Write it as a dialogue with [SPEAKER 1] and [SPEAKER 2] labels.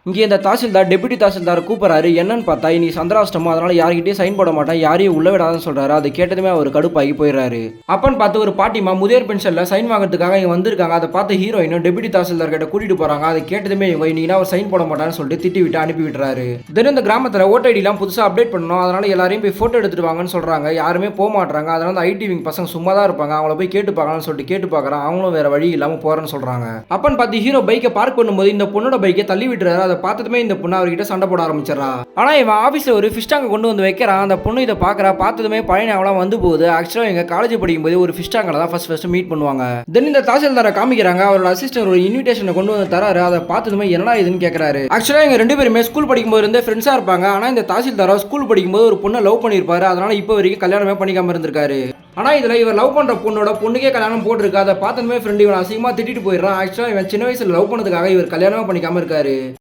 [SPEAKER 1] இங்கே இந்த தாசில்தார் டெபுட்டி தாசில்தார் கூப்பிட்றாரு. என்னன்னு பார்த்தா இனி சந்திராஷ்டமம், அதனால யார்கிட்டயும் சைன் போட மாட்டேன், யாரையும் உள்ள விடாதுன்னு சொல்றாரு. அது கேட்டதுமே அவர் கடுப்பாகி போயிடுறாரு. அப்பன்னு பார்த்து ஒரு பாட்டிமா முதியோர் பென்ஷன்ல சைன் வாங்குறதுக்காக இங்க வந்திருக்காங்க. அதை பார்த்து ஹீரோயினும் டெபுட்டி தாசில்தார் கிட்ட கூட்டிட்டு போறாங்க. அதை கேட்டதுமே இவங்க இன்னைக்கு அவர் சைன் போட மாட்டான்னு சொல்லிட்டு திட்டி விட்டு அனுப்பி விட்டுறாரு. தினம் இந்த கிராமத்தில் ஓட்ட ஐடிலாம் புதுசாக அப்டேட் பண்ணணும், அதனால எல்லாரையும் போய் போட்டோ எடுத்துட்டு வாங்கன்னு சொல்றாங்க. யாருமே போக மாட்டாங்க. அதனால ஐடி விங் பசங்க சும்மா தான் இருப்பாங்க. அவங்கள போய் கேட்டு பார்க்கலாம்னு சொல்லிட்டு கேட்டு பார்க்கறான். அவங்களும் வேற வழி இல்லாம போறேன்னு சொல்றாங்க. அப்பன்னு பார்த்து ஹீரோ பைக்கை பார்க் பண்ணும்போது இந்த பொண்ணோட பைக்கை தள்ளி விட்டுறாரு. அதை பார்த்ததுமே இந்த பொண்ணு அவர்கிட்ட சண்டை போட ஆரம்பிச்சிடறா. ஆனா இவன் ஆபீஸ்ல ஒரு ஃபிஷ் டேங்க் கொண்டு வந்து வைக்கிறான். அந்த பொண்ணு இதை பார்க்கறா. பார்த்ததுமே பழைய ஞாபகம் வந்து போகுது. ஆக்சுவலா எங்க காலேஜ் படிக்கும்போது ஒரு ஃபிஷ் டேங்க்ல தான் ஃபர்ஸ்ட் மீட் பண்ணுவாங்க. தென் இந்த தாசில்தாரை காமிக்கிறாங்க. அவரோட அசிஸ்டன்ட் ஒரு இன்விடேஷனை கொண்டு வந்து தராரு. அதை பார்த்ததுமே என்னடா இதுன்னு கேட்கறாரு. ஆக்சுவலா எங்க ரெண்டு பேருமே ஸ்கூல் படிக்கும்போது இருந்தே ஃப்ரெண்ட்ஸா இருப்பாங்க. ஆனா இந்த தாசில்தாரா ஸ்கூல் படிக்கும்போது ஒரு பொண்ணை லவ் பண்ணியிருப்பாரு. அதனால இப்போ வரைக்கும் கல்யாணமே பண்ணிக்காம இருந்திருக்காரு. ஆனா இதுல இவர் லவ் பண்ற பொண்ணுக்கே கல்யாணம் போட்டிருக்கு. அதை பார்த்ததுமே ஃப்ரெண்ட் இவன் அசிங்கமா திட்டிட்டு போயிடுறான். ஆக்சுவலா இவன் சின்ன வயசுல லவ் பண்ணதுக்காக இவர் கல்யாணமே பண்ணிக்காம இருக்காரு.